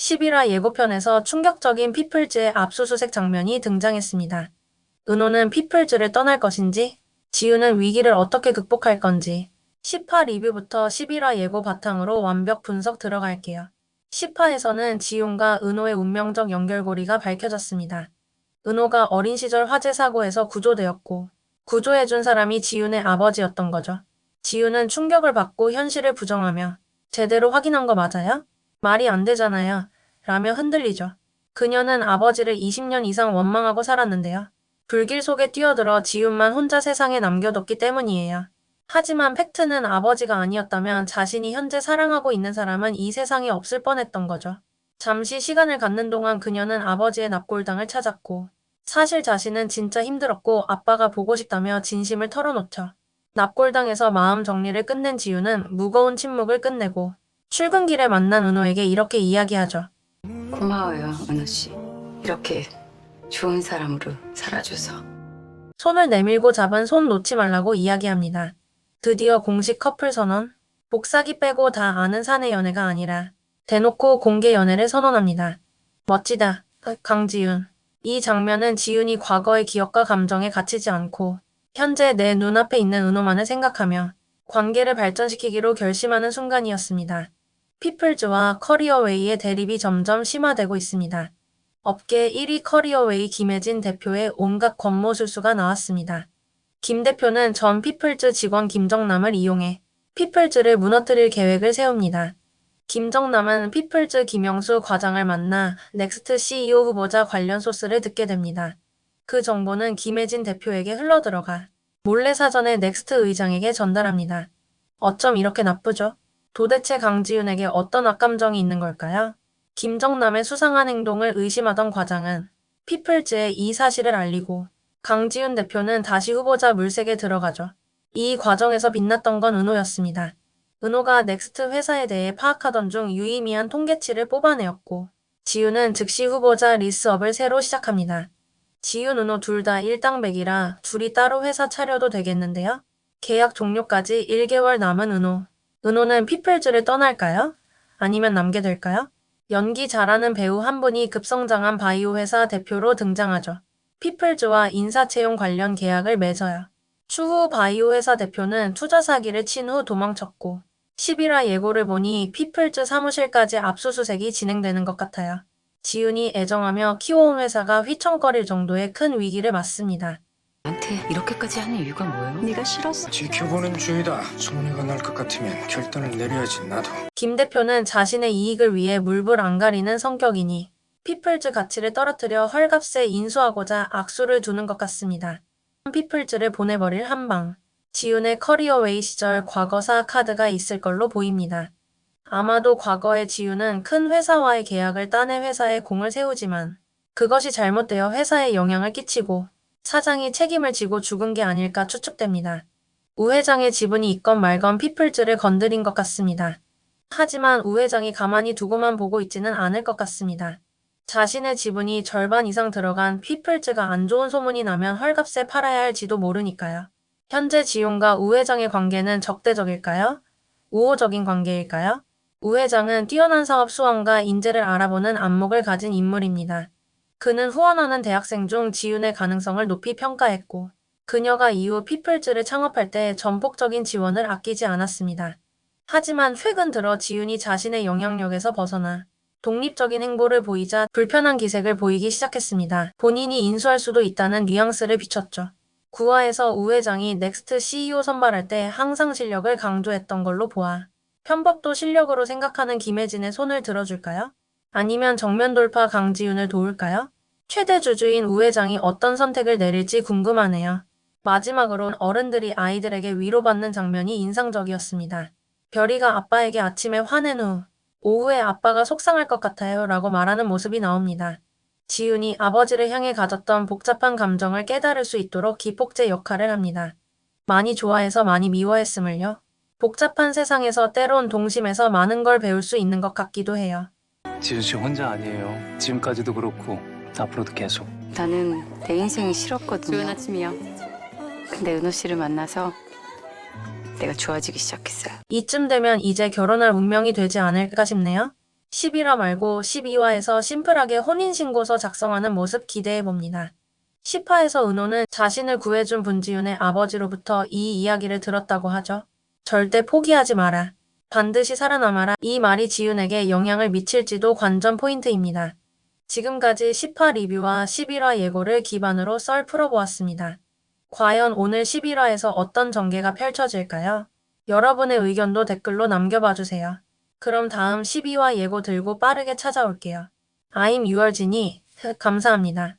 11화 예고편에서 충격적인 피플즈의 압수수색 장면이 등장했습니다. 은호는 피플즈를 떠날 것인지, 지우는 위기를 어떻게 극복할 건지, 10화 리뷰부터 11화 예고 바탕으로 완벽 분석 들어갈게요. 10화에서는 지훈과 은호의 운명적 연결고리가 밝혀졌습니다. 은호가 어린 시절 화재 사고에서 구조되었고, 구조해준 사람이 지훈의 아버지였던 거죠. 지훈은 충격을 받고 현실을 부정하며, 제대로 확인한 거 맞아요? 말이 안 되잖아요. 라며 흔들리죠. 그녀는 아버지를 20년 이상 원망하고 살았는데요. 불길 속에 뛰어들어 지훈만 혼자 세상에 남겨뒀기 때문이에요. 하지만 팩트는 아버지가 아니었다면 자신이 현재 사랑하고 있는 사람은 이 세상에 없을 뻔했던 거죠. 잠시 시간을 갖는 동안 그녀는 아버지의 납골당을 찾았고, 사실 자신은 진짜 힘들었고 아빠가 보고 싶다며 진심을 털어놓죠. 납골당에서 마음 정리를 끝낸 지우는 무거운 침묵을 끝내고 출근길에 만난 은호에게 이렇게 이야기하죠. 고마워요, 은호 씨. 이렇게 좋은 사람으로 살아줘서. 손을 내밀고 잡은 손 놓지 말라고 이야기합니다. 드디어 공식 커플 선언? 복사기 빼고 다 아는 사내 연애가 아니라 대놓고 공개 연애를 선언합니다. 멋지다. 강지윤. 이 장면은 지윤이 과거의 기억과 감정에 갇히지 않고 현재 내 눈앞에 있는 은호만을 생각하며 관계를 발전시키기로 결심하는 순간이었습니다. 피플즈와 커리어웨이의 대립이 점점 심화되고 있습니다. 업계 1위 커리어웨이 김혜진 대표의 온갖 권모술수가 나왔습니다. 김 대표는 전 피플즈 직원 김정남을 이용해 피플즈를 무너뜨릴 계획을 세웁니다. 김정남은 피플즈 김영수 과장을 만나 넥스트 CEO 후보자 관련 소스를 듣게 됩니다. 그 정보는 김혜진 대표에게 흘러들어가 몰래 사전에 넥스트 의장에게 전달합니다. 어쩜 이렇게 나쁘죠? 도대체 강지윤에게 어떤 악감정이 있는 걸까요? 김정남의 수상한 행동을 의심하던 과장은 피플즈에 이 사실을 알리고 강지윤 대표는 다시 후보자 물색에 들어가죠. 이 과정에서 빛났던 건 은호였습니다. 은호가 넥스트 회사에 대해 파악하던 중 유의미한 통계치를 뽑아내었고 지윤은 즉시 후보자 리스업을 새로 시작합니다. 지윤, 은호 둘 다 일당백이라 둘이 따로 회사 차려도 되겠는데요? 계약 종료까지 1개월 남은 은호. 은호는 피플즈를 떠날까요? 아니면 남게 될까요? 연기 잘하는 배우 한 분이 급성장한 바이오 회사 대표로 등장하죠. 피플즈와 인사채용 관련 계약을 맺어요. 추후 바이오 회사 대표는 투자 사기를 친 후 도망쳤고 11화 예고를 보니 피플즈 사무실까지 압수수색이 진행되는 것 같아요. 지훈이 애정하며 키워온 회사가 휘청거릴 정도의 큰 위기를 맞습니다. 나한테 이렇게까지 하는 이유가 뭐예요? 네가 싫었어. 지켜보는 중이다. 손해가 날 것 같으면 결단을 내려야지 나도. 김 대표는 자신의 이익을 위해 물불 안 가리는 성격이니 피플즈 가치를 떨어뜨려 헐값에 인수하고자 악수를 두는 것 같습니다. 피플즈를 보내버릴 한방. 지훈의 커리어웨이 시절 과거사 카드가 있을 걸로 보입니다. 아마도 과거의 지훈은 큰 회사와의 계약을 따내 회사에 공을 세우지만 그것이 잘못되어 회사에 영향을 끼치고 사장이 책임을 지고 죽은 게 아닐까 추측됩니다. 우 회장의 지분이 있건 말건 피플즈를 건드린 것 같습니다. 하지만 우 회장이 가만히 두고만 보고 있지는 않을 것 같습니다. 자신의 지분이 절반 이상 들어간 피플즈가 안 좋은 소문이 나면 헐값에 팔아야 할지도 모르니까요. 현재 지훈과 우 회장의 관계는 적대적일까요? 우호적인 관계일까요? 우 회장은 뛰어난 사업 수완과 인재를 알아보는 안목을 가진 인물입니다. 그는 후원하는 대학생 중 지훈의 가능성을 높이 평가했고 그녀가 이후 피플즈를 창업할 때 전폭적인 지원을 아끼지 않았습니다. 하지만 최근 들어 지훈이 자신의 영향력에서 벗어나 독립적인 행보를 보이자 불편한 기색을 보이기 시작했습니다. 본인이 인수할 수도 있다는 뉘앙스를 비췄죠. 9화에서 우 회장이 넥스트 CEO 선발할 때 항상 실력을 강조했던 걸로 보아 편법도 실력으로 생각하는 김혜진의 손을 들어줄까요? 아니면 정면 돌파 강지윤을 도울까요? 최대 주주인 우 회장이 어떤 선택을 내릴지 궁금하네요. 마지막으론 어른들이 아이들에게 위로받는 장면이 인상적이었습니다. 별이가 아빠에게 아침에 화낸 후 오후에 아빠가 속상할 것 같아요 라고 말하는 모습이 나옵니다. 지훈이 아버지를 향해 가졌던 복잡한 감정을 깨달을 수 있도록 기폭제 역할을 합니다. 많이 좋아해서 많이 미워했음을요. 복잡한 세상에서 때론 동심에서 많은 걸 배울 수 있는 것 같기도 해요. 지은 씨 혼자 아니에요. 지금까지도 그렇고 앞으로도 계속. 나는 내 인생이 싫었거든요. 좋은 아침이요. 근데 은호 씨를 만나서 내가 좋아지기 시작했어요. 이쯤 되면 이제 결혼할 운명이 되지 않을까 싶네요. 11화 말고 12화에서 심플하게 혼인신고서 작성하는 모습 기대해봅니다. 10화에서 은호는 자신을 구해준 분지윤의 아버지로부터 이 이야기를 들었다고 하죠. 절대 포기하지 마라. 반드시 살아남아라. 이 말이 지윤에게 영향을 미칠지도 관전 포인트입니다. 지금까지 10화 리뷰와 11화 예고를 기반으로 썰 풀어보았습니다. 과연 오늘 11화에서 어떤 전개가 펼쳐질까요? 여러분의 의견도 댓글로 남겨봐주세요. 그럼 다음 12화 예고 들고 빠르게 찾아올게요. I'm 유얼진이 감사합니다.